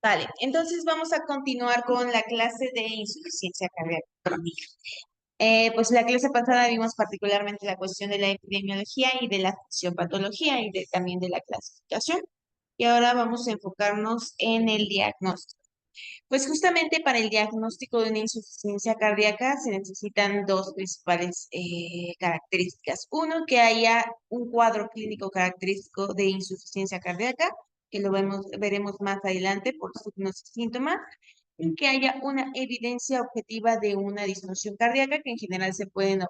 Vale, entonces vamos a continuar con la clase de insuficiencia cardíaca crónica. Pues la clase pasada vimos particularmente la cuestión de la epidemiología y de la fisiopatología y también de la clasificación. Y ahora vamos a enfocarnos en el diagnóstico. Pues justamente para el diagnóstico de una insuficiencia cardíaca se necesitan dos principales características. Uno, que haya un cuadro clínico característico de insuficiencia cardíaca, que veremos más adelante por signos y síntomas, y que haya una evidencia objetiva de una disfunción cardíaca, que en general se pueden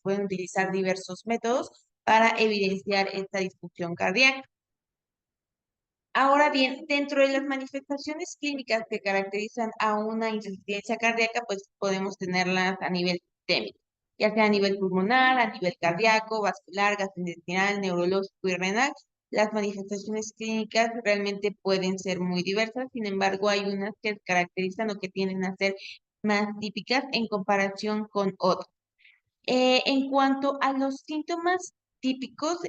utilizar diversos métodos para evidenciar esta disfunción cardíaca. Ahora bien, dentro de las manifestaciones clínicas que caracterizan a una insuficiencia cardíaca, pues podemos tenerlas a nivel sistémico, ya sea a nivel pulmonar, a nivel cardíaco, vascular, gastrointestinal, neurológico y renal. Las manifestaciones clínicas realmente pueden ser muy diversas, sin embargo, hay unas que caracterizan o que tienden a ser más típicas en comparación con otras. En cuanto a los síntomas típicos,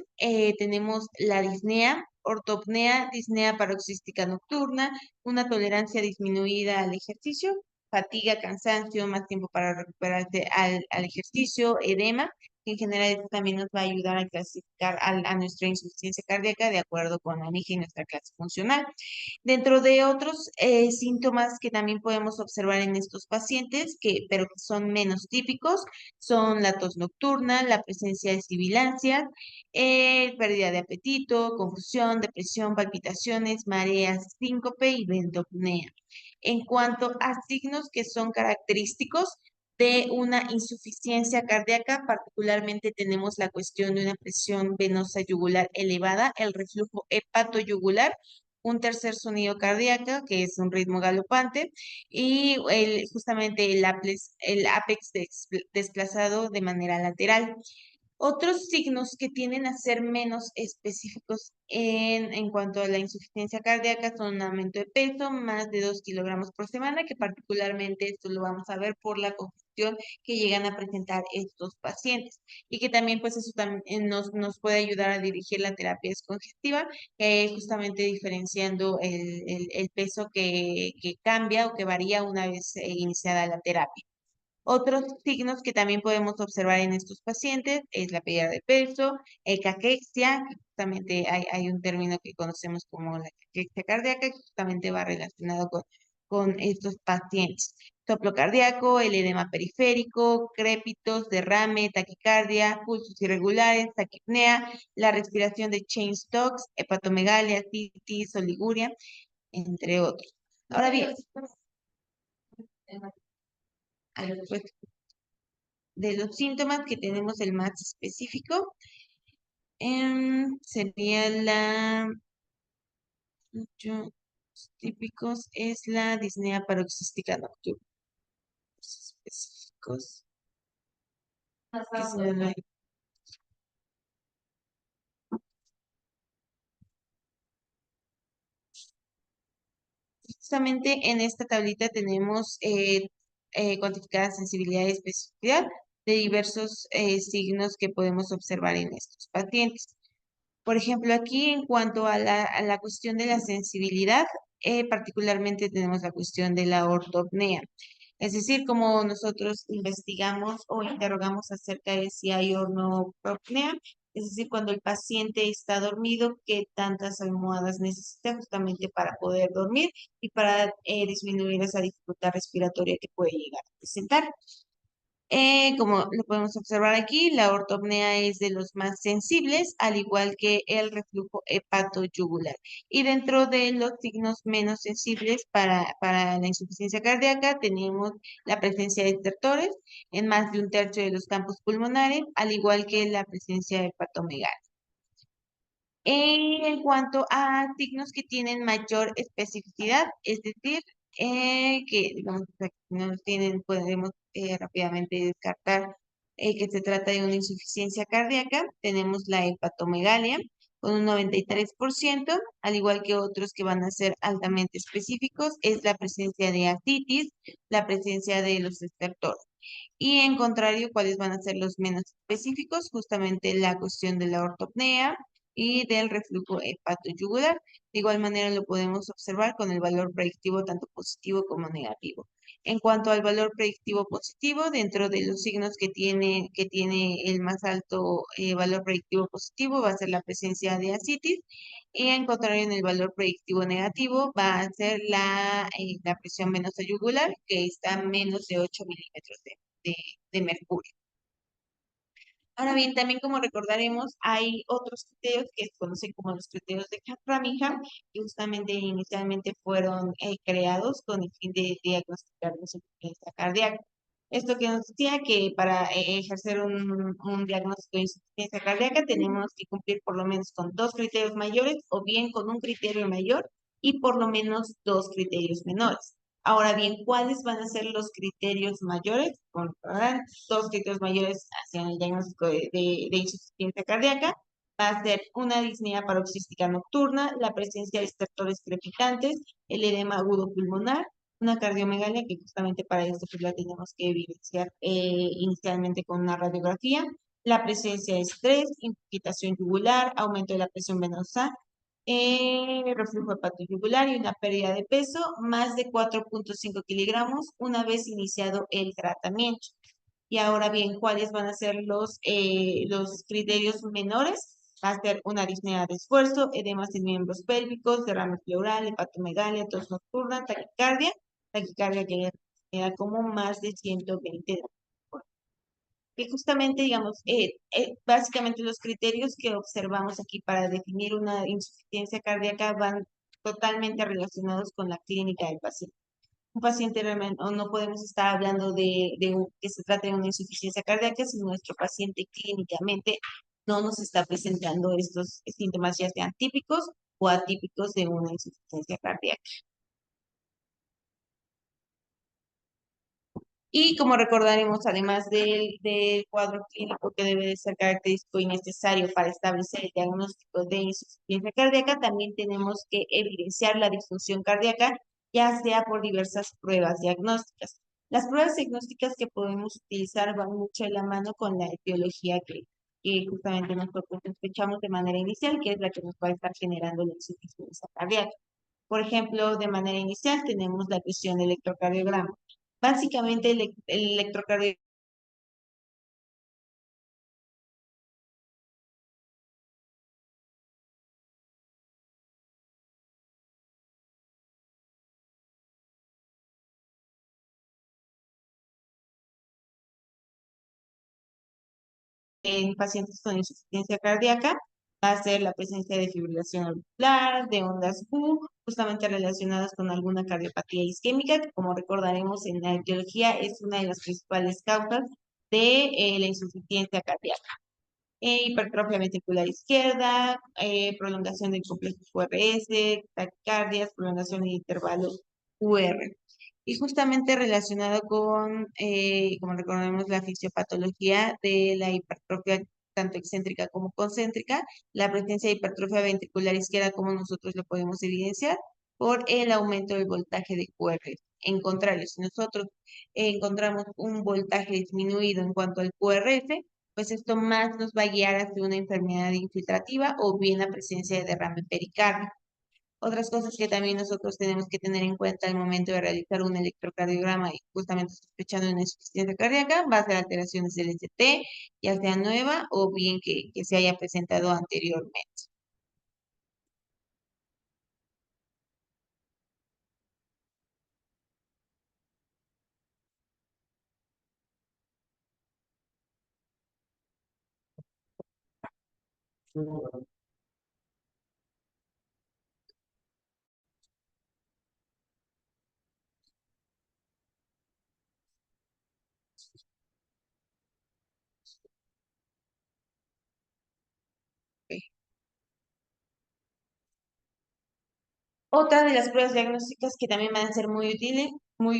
tenemos la disnea, ortopnea, disnea paroxística nocturna, una tolerancia disminuida al ejercicio, fatiga, cansancio, más tiempo para recuperarse al ejercicio, edema, que en general esto también nos va a ayudar a clasificar a nuestra insuficiencia cardíaca de acuerdo con la NIGE y nuestra clase funcional. Dentro de otros síntomas que también podemos observar en estos pacientes, pero que son menos típicos, son la tos nocturna, la presencia de sibilancias, pérdida de apetito, confusión, depresión, palpitaciones, mareas, síncope y ventopnea. En cuanto a signos que son característicos de una insuficiencia cardíaca, particularmente tenemos la cuestión de una presión venosa yugular elevada, el reflujo hepatoyugular, un tercer sonido cardíaco, que es un ritmo galopante, y justamente el ápex desplazado de manera lateral. Otros signos que tienden a ser menos específicos en cuanto a la insuficiencia cardíaca son un aumento de peso, más de 2 kilogramos por semana, que particularmente esto lo vamos a ver por la confusión que llegan a presentar estos pacientes y que también pues eso también nos puede ayudar a dirigir la terapia descongestiva, justamente diferenciando el peso que cambia o que varía una vez iniciada la terapia. Otros signos que también podemos observar en estos pacientes es la pérdida de peso, caquexia, que justamente hay un término que conocemos como la caquexia cardíaca, que justamente va relacionado con estos pacientes. Soplo cardíaco, el edema periférico, crépitos, derrame, taquicardia, pulsos irregulares, taquipnea, la respiración de Cheyne-Stokes, hepatomegalia, citis, oliguria, entre otros. Ahora bien, pues, de los síntomas que tenemos el más específico, sería los típicos es la disnea paroxística nocturna. Los específicos, que son justamente en esta tablita tenemos cuantificada sensibilidad y especificidad de diversos signos que podemos observar en estos pacientes. Por ejemplo, aquí en cuanto a la cuestión de la sensibilidad, particularmente tenemos la cuestión de la ortopnea. Es decir, como nosotros investigamos o interrogamos acerca de si hay ornopropnea, es decir, cuando el paciente está dormido, qué tantas almohadas necesita justamente para poder dormir y para disminuir esa dificultad respiratoria que puede llegar a presentar. Como lo podemos observar aquí, la ortopnea es de los más sensibles, al igual que el reflujo hepatoyugular. Y dentro de los signos menos sensibles para la insuficiencia cardíaca, tenemos la presencia de estertores en más de un tercio de los campos pulmonares, al igual que la presencia de hepatomegalia. En cuanto a signos que tienen mayor especificidad, es decir, que digamos, no tienen, podemos rápidamente descartar que se trata de una insuficiencia cardíaca. Tenemos la hepatomegalia con un 93%, al igual que otros que van a ser altamente específicos, es la presencia de ascitis, la presencia de los estertores. Y en contrario, ¿cuáles van a ser los menos específicos? Justamente la cuestión de la ortopnea y del reflujo hepatoyugular. De igual manera lo podemos observar con el valor predictivo tanto positivo como negativo. En cuanto al valor predictivo positivo, dentro de los signos que tiene el más alto valor predictivo positivo va a ser la presencia de ascitis, y en contrario en el valor predictivo negativo va a ser la presión venosa yugular, que está a menos de 8 milímetros de mercurio. Ahora bien, también como recordaremos, hay otros criterios que se conocen como los criterios de Framingham, que justamente inicialmente fueron creados con el fin de diagnosticar la insuficiencia cardíaca. Esto que nos decía que para ejercer un diagnóstico de insuficiencia cardíaca tenemos que cumplir por lo menos con dos criterios mayores o bien con un criterio mayor y por lo menos dos criterios menores. Ahora bien, ¿cuáles van a ser los criterios mayores? Bueno, ¿verdad? Dos criterios mayores hacia el diagnóstico de insuficiencia cardíaca. Va a ser una disnea paroxística nocturna, la presencia de estertores crepitantes, el edema agudo pulmonar, una cardiomegalia, que justamente para esto pues la tenemos que evidenciar inicialmente con una radiografía, la presencia de estrés, infiltración yugular, aumento de la presión venosa, reflujo hepatoyugular y una pérdida de peso, más de 4.5 kilogramos una vez iniciado el tratamiento. Y ahora bien, ¿cuáles van a ser los criterios menores? Va a ser una disnea de esfuerzo, edemas en miembros pélvicos, derrame pleural, hepatomegalia, tos nocturna, taquicardia que era como más de 120 que justamente, digamos, básicamente los criterios que observamos aquí para definir una insuficiencia cardíaca van totalmente relacionados con la clínica del paciente. Un paciente realmente, o no podemos estar hablando que se trate de una insuficiencia cardíaca si nuestro paciente clínicamente no nos está presentando estos síntomas, ya sean típicos o atípicos de una insuficiencia cardíaca. Y como recordaremos, además del cuadro clínico que debe de ser característico y necesario para establecer el diagnóstico de insuficiencia cardíaca, también tenemos que evidenciar la disfunción cardíaca, ya sea por diversas pruebas diagnósticas. Las pruebas diagnósticas que podemos utilizar van mucho de la mano con la etiología que justamente nosotros sospechamos de manera inicial, que es la que nos va a estar generando la insuficiencia cardíaca. Por ejemplo, de manera inicial tenemos la cuestión del electrocardiograma. Básicamente, el electrocardiograma en pacientes con insuficiencia cardíaca va a ser la presencia de fibrilación auricular, de ondas Q, justamente relacionadas con alguna cardiopatía isquémica, que como recordaremos en la etiología es una de las principales causas de la insuficiencia cardíaca. Hipertrofia ventricular izquierda, prolongación del complejo QRS, taquicardias, prolongación del intervalo QR. Y justamente relacionado con, como recordemos, la fisiopatología de la hipertrofia tanto excéntrica como concéntrica, la presencia de hipertrofia ventricular izquierda, como nosotros lo podemos evidenciar, por el aumento del voltaje de QR. En contrario, si nosotros encontramos un voltaje disminuido en cuanto al QRF, pues esto más nos va a guiar hacia una enfermedad infiltrativa o bien la presencia de derrame pericárdico. Otras cosas que también nosotros tenemos que tener en cuenta al momento de realizar un electrocardiograma y justamente sospechando una insuficiencia cardíaca, va a ser alteraciones del ST, ya sea nueva o bien que se haya presentado anteriormente. Otra de las pruebas diagnósticas que también van a ser muy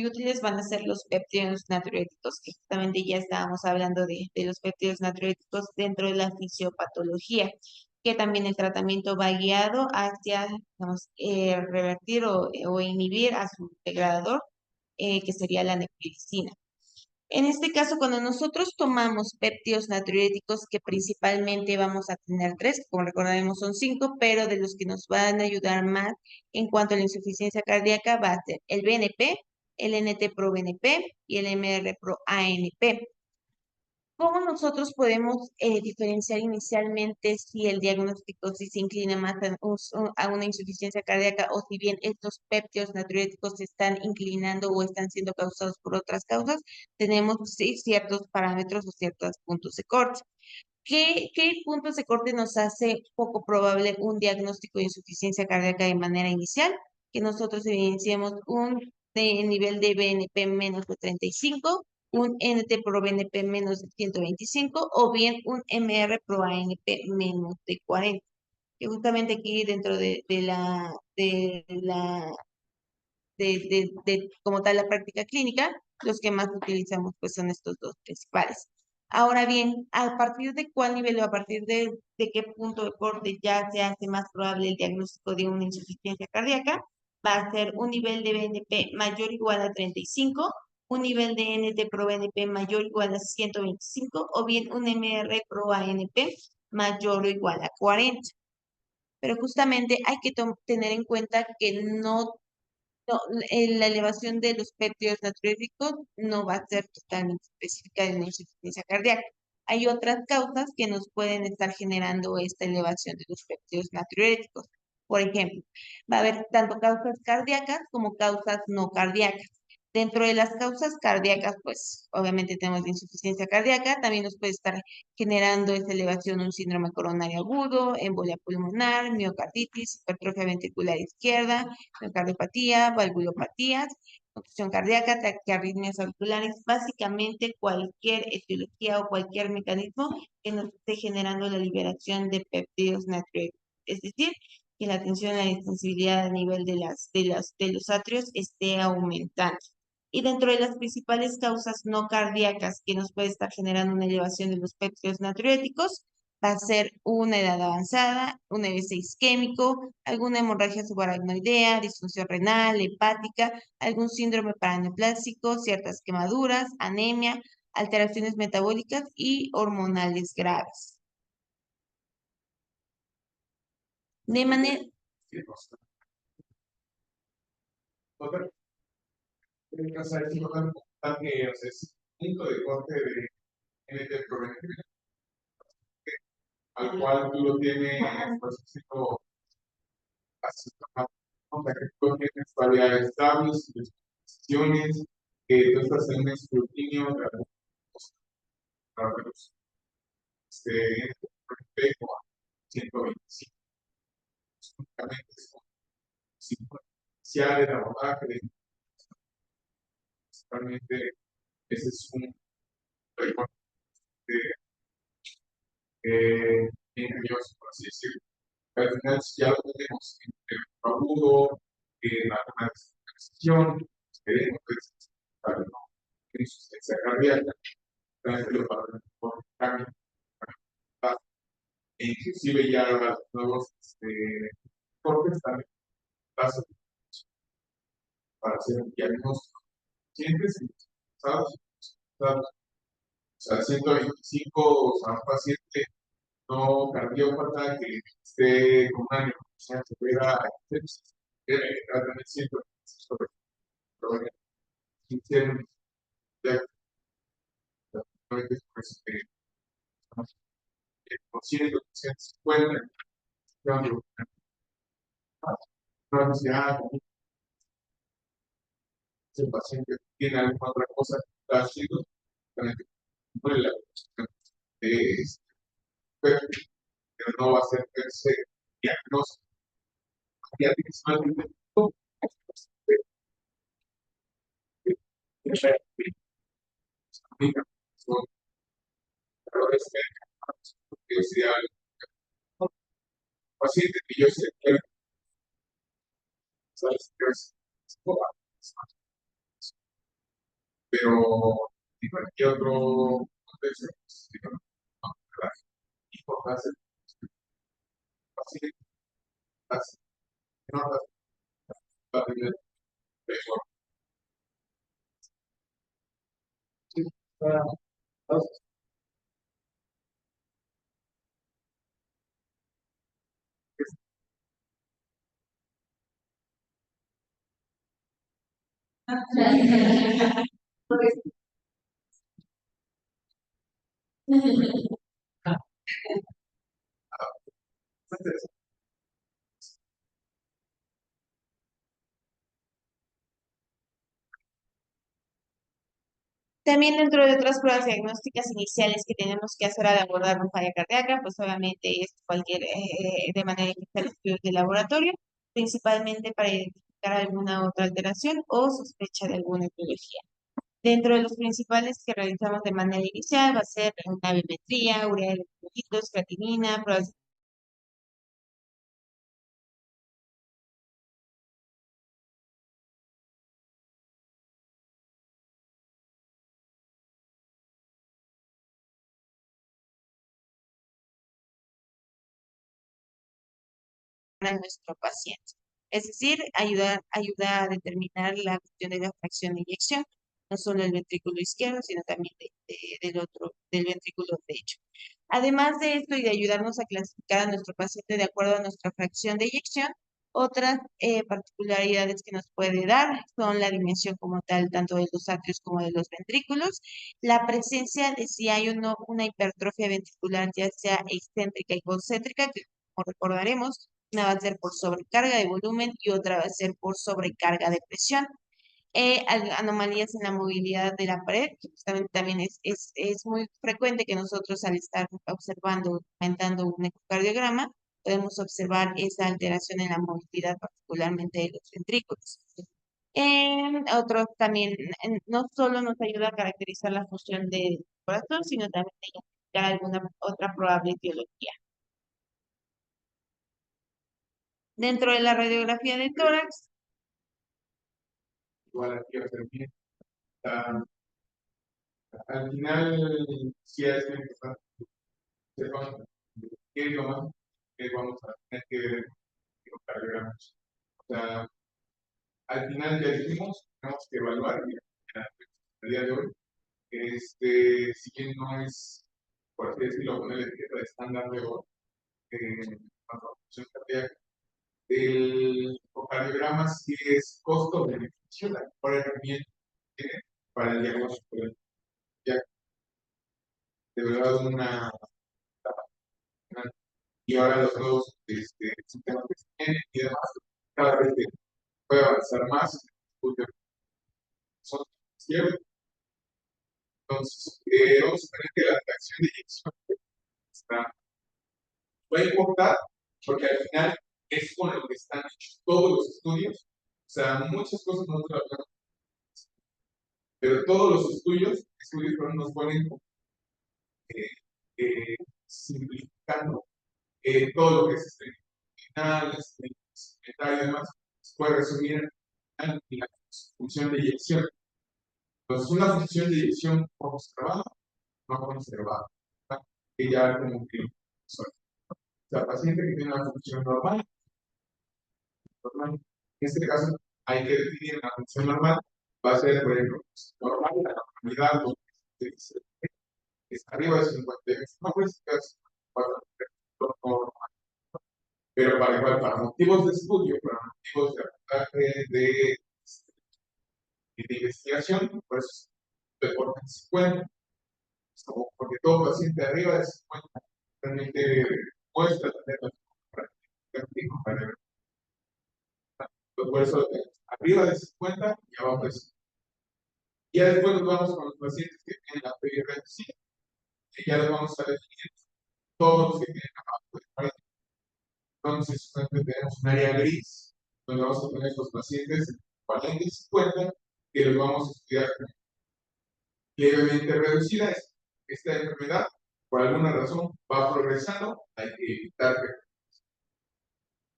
útiles van a ser los péptidos natriuréticos, que justamente ya estábamos hablando de los péptidos natriuréticos dentro de la fisiopatología, que también el tratamiento va guiado hacia, digamos, revertir o inhibir a su degradador, que sería la neprilicina. En este caso, cuando nosotros tomamos péptidos natriuréticos, que principalmente vamos a tener tres, como recordaremos son cinco, pero de los que nos van a ayudar más en cuanto a la insuficiencia cardíaca va a ser el BNP, el NT-proBNP y el MR-ProANP. ¿Cómo nosotros podemos diferenciar inicialmente si el diagnóstico si se inclina más a una insuficiencia cardíaca o si bien estos péptidos natriuréticos se están inclinando o están siendo causados por otras causas? Tenemos sí, ciertos parámetros o ciertos puntos de corte. ¿Qué puntos de corte nos hace poco probable un diagnóstico de insuficiencia cardíaca de manera inicial? Que nosotros evidenciemos un nivel de BNP menos de 35, un NT pro BNP menos de 125 o bien un MR pro ANP menos de 40. Que justamente aquí dentro como tal la práctica clínica, los que más utilizamos pues son estos dos principales. Ahora bien, ¿a partir de cuál nivel o a partir de qué punto de corte ya se hace más probable el diagnóstico de una insuficiencia cardíaca? Va a ser un nivel de BNP mayor o igual a 35, un nivel de NT-proBNP mayor o igual a 125 o bien un MR-ProANP mayor o igual a 40. Pero justamente hay que tener en cuenta que no, la elevación de los péptidos natriúricos no va a ser totalmente específica de una insuficiencia cardíaca. Hay otras causas que nos pueden estar generando esta elevación de los péptidos natriuréticos. Por ejemplo, va a haber tanto causas cardíacas como causas no cardíacas. Dentro de las causas cardíacas, pues obviamente tenemos la insuficiencia cardíaca, también nos puede estar generando esa elevación un síndrome coronario agudo, embolia pulmonar, miocarditis, hipertrofia ventricular izquierda, miocardiopatía, valvulopatías, obstrucción cardíaca, taquiarritmias auriculares, básicamente cualquier etiología o cualquier mecanismo que nos esté generando la liberación de péptidos natriuréticos. Es decir, que la tensión, la sensibilidad a nivel de los atrios esté aumentando. Y dentro de las principales causas no cardíacas que nos puede estar generando una elevación de los péptidos natriuréticos, va a ser una edad avanzada, un EBC isquémico, alguna hemorragia subaracnoidea, disfunción renal, hepática, algún síndrome paraneoplásico, ciertas quemaduras, anemia, alteraciones metabólicas y hormonales graves. De manera, que es punto de corte de NT provenir, al cual tú lo tienes, pues, haciendo o sea, que tú tienes varias estables, decisiones, que tú estás en un escrutinio de algunos parámetros, respecto a 125, únicamente es como 50 iniciales de abordaje, realmente ese es un recorte ingenioso, por así decirlo. Al final, si ya lo tenemos en el agudo, en alguna decisión, queremos que en insuficiencia cardíaca, también lo para por cambio, e inclusive ya los nuevos cortes también pasan para hacer un diagnóstico. Pacientes ¿sabes? O sea, 125, o sea, un paciente no cardiópata que esté con una neuropatia severa, debe tener 125 sobre hicieron ya por eso que por 150 no necesidad si el paciente tiene alguna otra cosa que está haciendo, también la de este, pero no va a ser ese diagnóstico. Ya tienes más son errores que si al paciente que yo sé que sabes que es pero en cualquier otro contexto, importancia paciente, no va a tener También dentro de otras pruebas diagnósticas iniciales que tenemos que hacer al abordar una falla cardíaca, pues obviamente es cualquier, de manera inicial, estudios de laboratorio, principalmente para identificar alguna otra alteración o sospecha de alguna etiología. Dentro de los principales que realizamos de manera inicial va a ser una biometría, urea de electrolitos, creatinina, pruebas a nuestro paciente. Es decir, ayuda a determinar la cuestión de la fracción de eyección, no solo del ventrículo izquierdo, sino también del ventrículo derecho. Además de esto y de ayudarnos a clasificar a nuestro paciente de acuerdo a nuestra fracción de eyección, otras particularidades que nos puede dar son la dimensión como tal, tanto de los atrios como de los ventrículos, la presencia de si hay una hipertrofia ventricular, ya sea excéntrica y concéntrica, que como recordaremos, una va a ser por sobrecarga de volumen y otra va a ser por sobrecarga de presión. Anomalías en la movilidad de la pared, que justamente también es muy frecuente que nosotros al estar observando, aumentando un ecocardiograma, podemos observar esa alteración en la movilidad, particularmente de los ventrículos. Otro también, no solo nos ayuda a caracterizar la función del corazón, sino también a identificar alguna otra probable etiología. Dentro de la radiografía de tórax, igual aquí observé. Ah, al final, sí es muy importante que sepan qué es lo más que vamos a tener que ver en los cardiogramas. O sea, al final ya dijimos, tenemos que evaluar, y a día de hoy, si bien no es, por así decirlo, poner la etiqueta de estándar de oro, cuanto a función cardíaca, el ecocardiograma sí es costo-beneficio, la mejor herramienta que tiene para el diagnóstico del ya de verdad y ahora los nuevos sistemas que se tienen y demás, cada vez que puede avanzar más, porque son ciertos. Entonces, vamos a tener que la reacción de inyección está, puede importar, porque al final es con lo que están hechos todos los estudios. O sea, muchas cosas no trabajamos, pero todos los estudios nos ponen simplificando todo lo que es final, y demás, se puede resumir en la función de eyección. Entonces, una función de eyección conservada, no conservada, que ya como que o sea, paciente que tiene una función normal, en este caso hay que definir una función normal, va a ser, por ejemplo, normal, la normalidad, lo que se dice, es arriba de 58, no pues, es 4, normal. Pero para motivos de estudio, para motivos de aprendizaje de investigación, pues deporte 50, porque todo paciente arriba de 50 realmente muestra tener la práctica. Por eso, arriba de 50 y abajo de 50. Ya después nos vamos con los pacientes que tienen la PI reducida, y ya los vamos a definir todos los que tienen abajo de 40. Entonces, tenemos un área gris, donde vamos a poner estos pacientes en 40 y 50, que los vamos a estudiar levemente reducida. Esta enfermedad, por alguna razón, va progresando, hay que evitar que.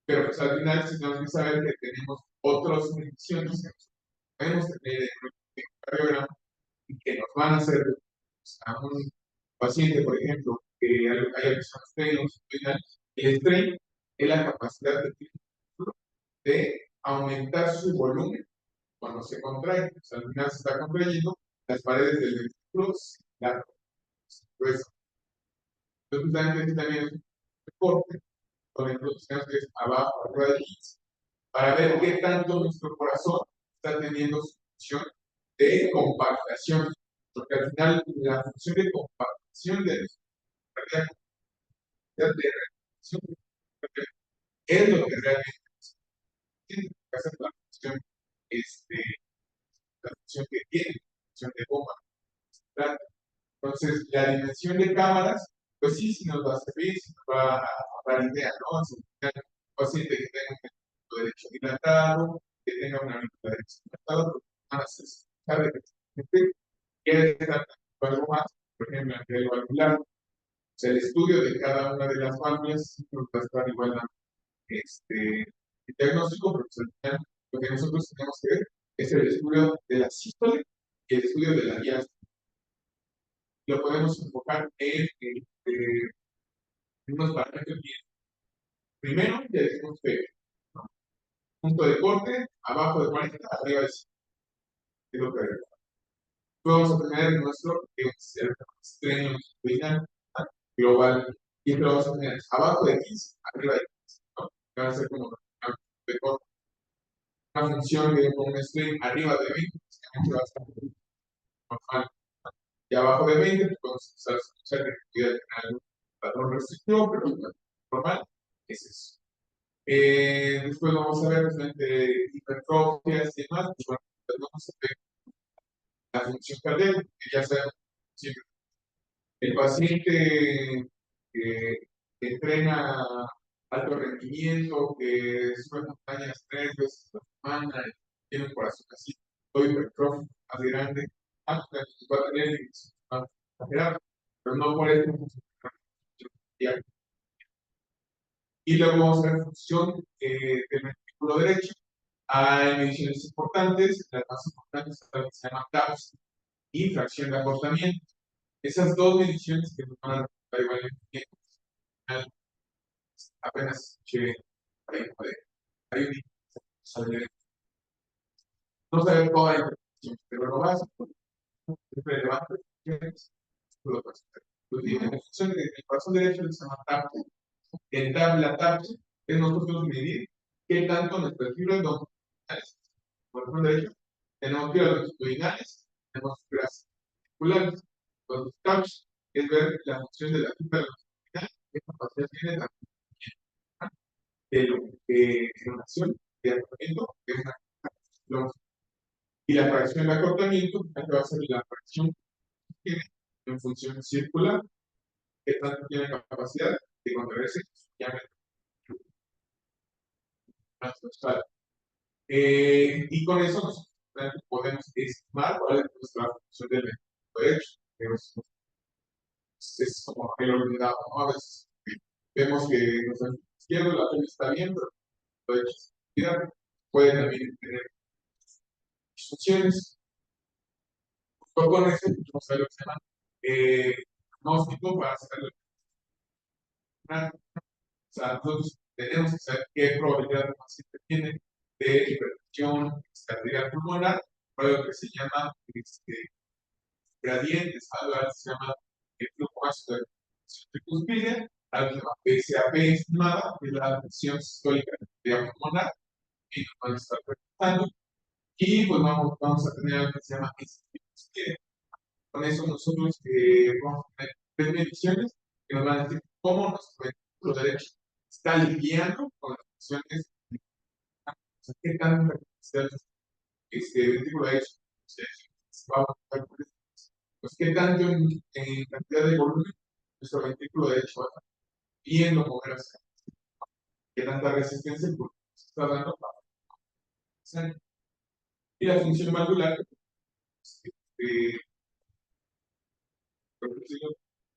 Pero pues al final, sí tenemos que saber que tenemos otras condiciones que podemos tener en el cardiograma y que nos van a hacer a un paciente, por ejemplo, que haya personas el strain es la capacidad de aumentar su volumen cuando se contrae. O sea, al final se está contrayendo, las paredes del músculos, claro, pues, entonces también es un deporte, con el que es abajo, arriba del 15, para ver qué tanto nuestro corazón está teniendo su función de compactación, porque al final la función de compactación de nuestra capacidad de reacción es lo que realmente tiene que hacer este, la función que tiene, la función de bomba. ¿Verdad? Entonces, la dimensión de cámaras, pues sí, sí nos va a servir, sí nos va a dar idea, ¿no? Si un paciente que tenga un ventrículo derecho dilatado, que tenga una auricular derecha dilatada, pues van a hacer, sabe que quiere estar algo más, por ejemplo, a nivel valvular. O sea, el estudio de cada una de las válvulas nos va a estar igual a el diagnóstico, porque al final lo que nosotros tenemos que ver es el estudio de la sístole y el estudio de la diástole. Lo podemos enfocar en unos parámetros bien. Primero, ya decimos que punto de corte, abajo de 40, arriba de 100. Es lo que vamos a tener nuestro estreno longitudinal global, y esto lo vamos a tener abajo de 15, arriba de 15, ¿no? Va a ser como de corte. Una función de un string arriba de 20, va a estar normal. Y abajo de 20, pues podemos usar que pudiera tener algún patrón restrictivo, pero normal es eso. Después vamos a ver frente hipertrofias y demás, pues bueno, pues vamos a ver la función cardíaca, que ya sabemos siempre. El paciente que entrena alto rendimiento, que sube montañas 3 veces a la semana, tiene un corazón así, todo hipertrófico, más grande, pues va a tener más exagerado, pero no por eso diario. Y luego vamos a ver función del ventrículo derecho. Hay mediciones importantes, las más importantes son las que se llaman TAPS y fracción de acortamiento. Esas dos mediciones que nos van a resultar igualmente bien, apenas escuché hay un no saber toda la información, pero lo básico es relevante. En función del corazón derecho se llama TAPS. El TAP, la TAPS es nosotros medir qué tanto nuestras fibras longitudinales, corazón derecho, tenemos fibras longitudinales, tenemos fibras articulares. Los TAPS es ver la función de la fibra longitudinal, qué capacidad tiene la de lo de clonación, de acortamiento, que es una longitud. Y la fracción de acortamiento va a ser la fracción que tiene en función circular, que tanto tiene capacidad de contraerse diámetro transversal. Y con eso nosotros podemos estimar cuál es nuestra función del ventrículo derecho, que es como el olvidado, ¿no? A veces vemos que nuestro izquierdo, la piel está bien, pero el derecho puede también tener disfunciones. Con eso, vamos a ver lo que se llama diagnóstico para hacerlo. O sea, nosotros tenemos que saber qué probabilidad el paciente tiene de hipertensión cardíaca pulmonar, por lo que se llama gradientes, algo que se llama el flujo ácido de tricuspide, algo que se llama PSAP estimada, que es la presión sistólica pulmonar, y nos van a estar reportando. Y pues vamos a tener algo que se llama tricuspide. Con eso nosotros vamos a tener 3 mediciones que nos van a decir cómo nuestro ventrículo derecho está lidiando con las funciones. O sea, qué tan capacidad ventrículo derecho. Vamos a ver, pues qué tanto en cantidad de volumen nuestro ventrículo derecho va a estar viendo moverse. Qué tanta resistencia el pulmón se está dando para hacer. Y la función valvular, eh, por ejemplo,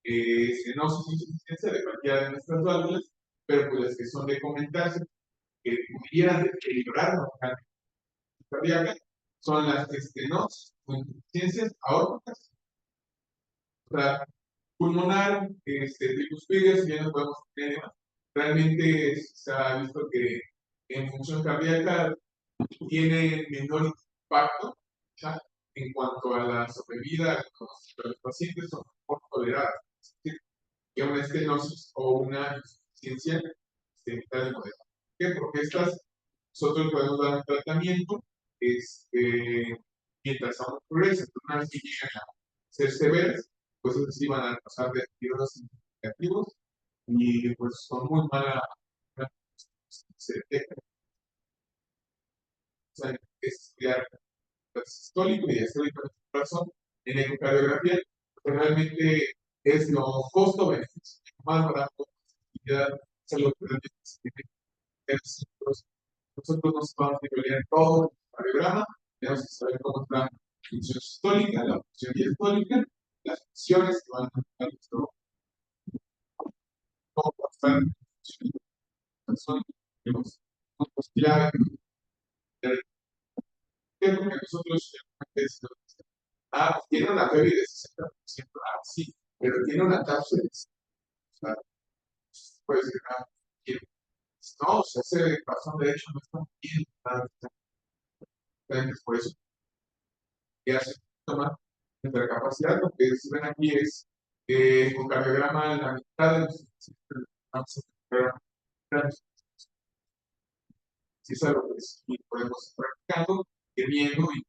estenosis y insuficiencia de cualquiera de nuestras válvulas, pero pues las que son de comentarse, que pudieran equilibrar la cardíaca, son las estenosis o insuficiencias aórticas, o sea, pulmonar, tricuspidia, si bien no podemos tener más. Realmente se ha visto que en función cardíaca tiene menor impacto, ¿sí? en cuanto a la sobrevida, los pacientes son mejor tolerados, es decir, que una estenosis o una insuficiencia vital moderada. ¿Por qué? Porque nosotros podemos dar un tratamiento mientras aún progresa, una vez que llegan a ser severas, pues esas sí van a pasar de periodos significativos y pues son muy malas, se detectan. O sea, es estudiar sistólico y diastólico en este caso, en ecocardiografía, pues realmente es lo costo-beneficio, más barato, es algo que realmente se tiene que hacer. Nosotros nos vamos a evaluar todo el cardiograma, tenemos que saber cómo está la función sistólica, la función diastólica, las funciones que van a afectar nuestro cómo están son los puntos clave. Porque nosotros tiene una PEBI de 60%, sí, pero tiene una tasa de, o sea, puede ser, no, o sea, ese corazón derecho no está bien, entonces por eso que hace toma nuestra capacidad, lo que se ven aquí es con cardiograma la mitad de los vamos a si es algo que sí podemos ir practicando, ir viendo y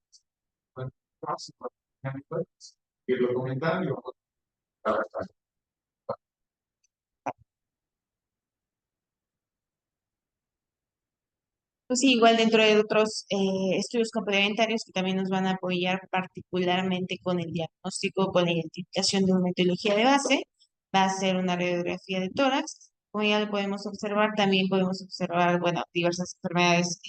bueno, vamos a irlo comentando y vamos a trabajar. Pues sí, igual dentro de otros estudios complementarios que también nos van a apoyar particularmente con el diagnóstico, con la identificación de una etiología de base, va a ser una radiografía de tórax. Como ya lo podemos observar, también podemos observar, bueno, diversas enfermedades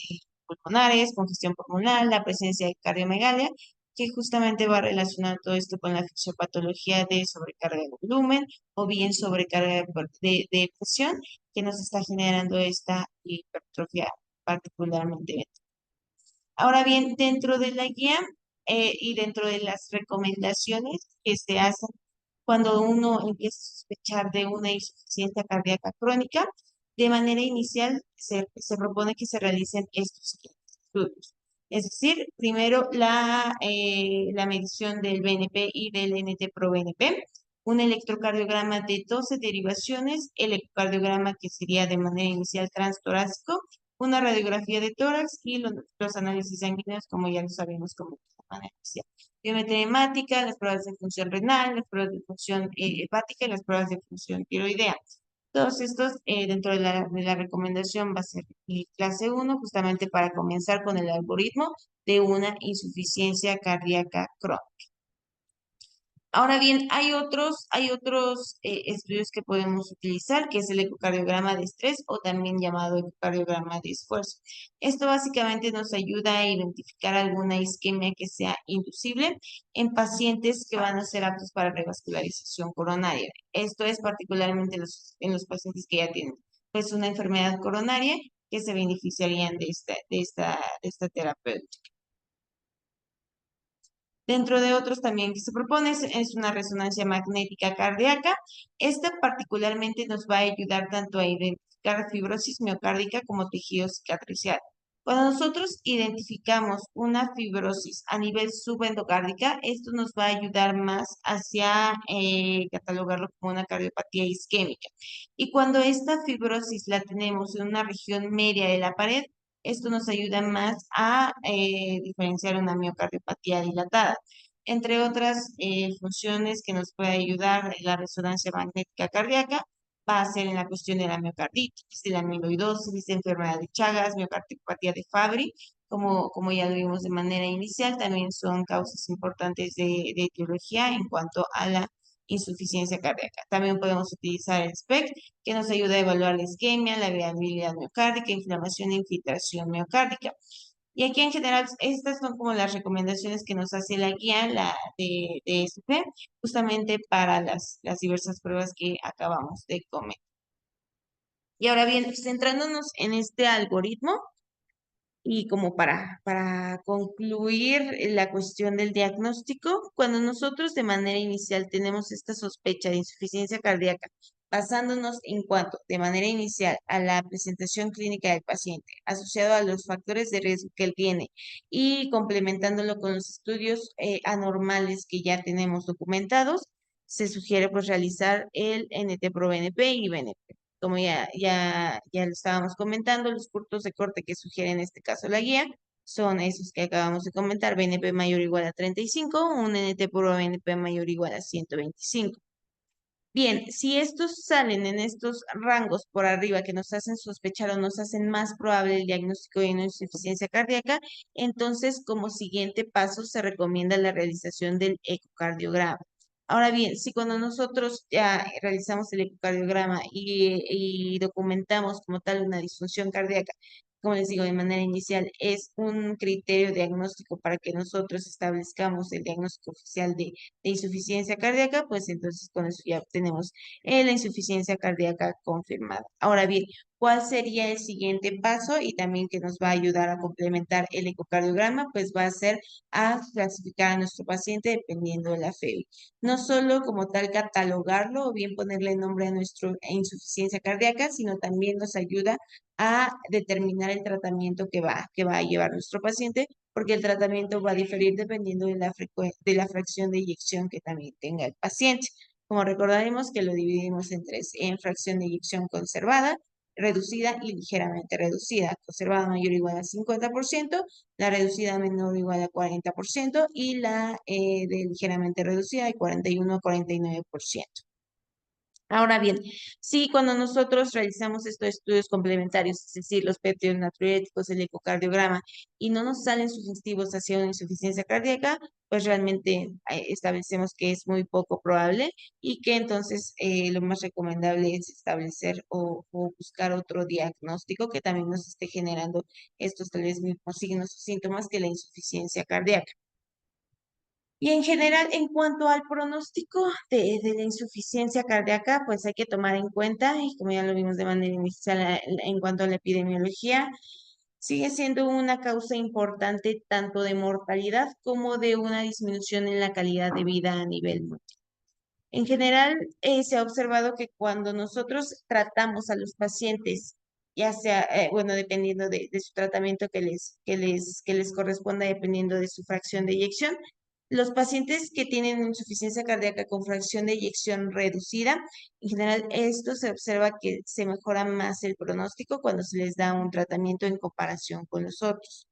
pulmonares, congestión pulmonar, la presencia de cardiomegalia, que justamente va relacionado todo esto con la fisiopatología de sobrecarga de volumen o bien sobrecarga de presión que nos está generando esta hipertrofia particularmente. Ahora bien, dentro de la guía y dentro de las recomendaciones que se hacen cuando uno empieza a sospechar de una insuficiencia cardíaca crónica, de manera inicial se propone que se realicen estos estudios. Es decir, primero la medición del BNP y del NT-proBNP, un electrocardiograma de 12 derivaciones, el ecocardiograma que sería de manera inicial transtorácico, una radiografía de tórax y los análisis sanguíneos, como ya lo sabemos, como de manera inicial. Biometría hemática, las pruebas de función renal, las pruebas de función hepática y las pruebas de función tiroidea. Todos estos dentro de la recomendación va a ser clase 1, justamente para comenzar con el algoritmo de una insuficiencia cardíaca crónica. Ahora bien, hay otros estudios que podemos utilizar, que es el ecocardiograma de estrés o también llamado ecocardiograma de esfuerzo. Esto básicamente nos ayuda a identificar alguna isquemia que sea inducible en pacientes que van a ser aptos para revascularización coronaria. Esto es particularmente en los pacientes que ya tienen pues una enfermedad coronaria que se beneficiarían de esta terapia. Dentro de otros también que se propone es una resonancia magnética cardíaca. Esta particularmente nos va a ayudar tanto a identificar fibrosis miocárdica como tejido cicatricial. Cuando nosotros identificamos una fibrosis a nivel subendocárdica, esto nos va a ayudar más hacia catalogarlo como una cardiopatía isquémica. Y cuando esta fibrosis la tenemos en una región media de la pared, esto nos ayuda más a diferenciar una miocardiopatía dilatada. Entre otras funciones que nos puede ayudar la resonancia magnética cardíaca, va a ser en la cuestión de la miocarditis, de la amiloidosis, de enfermedad de Chagas, miocardiopatía de Fabry, como ya lo vimos de manera inicial, también son causas importantes de etiología en cuanto a la insuficiencia cardíaca. También podemos utilizar el SPECT, que nos ayuda a evaluar la isquemia, la viabilidad miocárdica, inflamación e infiltración miocárdica. Y aquí en general, estas son como las recomendaciones que nos hace la guía de SP, justamente para las diversas pruebas que acabamos de comentar. Y ahora bien, centrándonos en este algoritmo, y como para concluir la cuestión del diagnóstico, cuando nosotros de manera inicial tenemos esta sospecha de insuficiencia cardíaca basándonos en cuanto, de manera inicial, a la presentación clínica del paciente, asociado a los factores de riesgo que él tiene y complementándolo con los estudios anormales que ya tenemos documentados, se sugiere pues realizar el NT-proBNP y BNP. Como ya lo estábamos comentando, los puntos de corte que sugiere en este caso la guía son esos que acabamos de comentar: BNP mayor o igual a 35, un NT por BNP mayor o igual a 125. Bien, si estos salen en estos rangos por arriba que nos hacen sospechar o nos hacen más probable el diagnóstico de una insuficiencia cardíaca, entonces como siguiente paso se recomienda la realización del ecocardiograma. Ahora bien, si cuando nosotros ya realizamos el ecocardiograma y documentamos como tal una disfunción cardíaca, como les digo, de manera inicial, es un criterio diagnóstico para que nosotros establezcamos el diagnóstico oficial de insuficiencia cardíaca, pues entonces con eso ya tenemos la insuficiencia cardíaca confirmada. Ahora bien, ¿cuál sería el siguiente paso? Y también que nos va a ayudar a complementar el ecocardiograma, pues va a ser a clasificar a nuestro paciente dependiendo de la FEBI. No solo como tal catalogarlo o bien ponerle nombre a nuestra insuficiencia cardíaca, sino también nos ayuda a determinar el tratamiento que va a llevar nuestro paciente, porque el tratamiento va a diferir dependiendo de la fracción de eyección que también tenga el paciente. Como recordaremos que lo dividimos en tres: en fracción de eyección conservada, reducida y ligeramente reducida. Conservada mayor o igual a 50%, la reducida menor o igual a 40% y la de ligeramente reducida de 41 a 49%. Ahora bien, sí, cuando nosotros realizamos estos estudios complementarios, es decir, los PET natriuréticos, el ecocardiograma, y no nos salen sugestivos hacia una insuficiencia cardíaca, pues realmente establecemos que es muy poco probable y que entonces lo más recomendable es establecer o buscar otro diagnóstico que también nos esté generando estos tal vez mismos signos o síntomas que la insuficiencia cardíaca. Y en general, en cuanto al pronóstico de la insuficiencia cardíaca, pues hay que tomar en cuenta, y como ya lo vimos de manera inicial, en cuanto a la epidemiología, sigue siendo una causa importante tanto de mortalidad como de una disminución en la calidad de vida a nivel mundial. En general, se ha observado que cuando nosotros tratamos a los pacientes, ya sea, bueno, dependiendo de su tratamiento que les corresponda, dependiendo de su fracción de eyección, los pacientes que tienen insuficiencia cardíaca con fracción de eyección reducida, en general, esto se observa que se mejora más el pronóstico cuando se les da un tratamiento en comparación con los otros.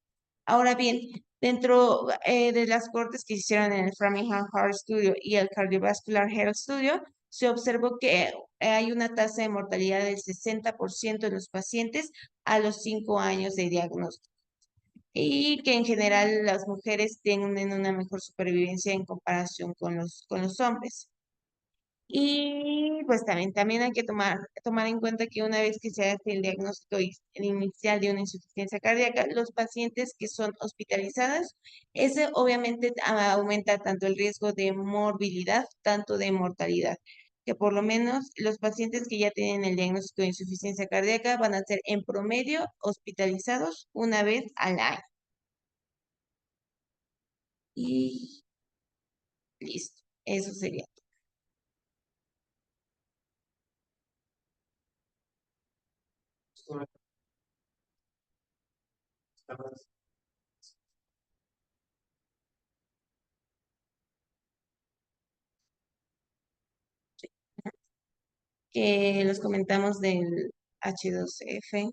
Ahora bien, dentro de las cortes que se hicieron en el Framingham Heart Studio y el Cardiovascular Health Studio, se observó que hay una tasa de mortalidad del 60% en los pacientes a los 5 años de diagnóstico y que en general las mujeres tienen una mejor supervivencia en comparación con los hombres. Y pues también hay que tomar en cuenta que una vez que se hace el diagnóstico inicial de una insuficiencia cardíaca, los pacientes que son hospitalizados, ese obviamente aumenta tanto el riesgo de morbilidad, tanto de mortalidad, que por lo menos los pacientes que ya tienen el diagnóstico de insuficiencia cardíaca van a ser en promedio hospitalizados una vez al año. Y listo, eso sería que los comentamos del H2F.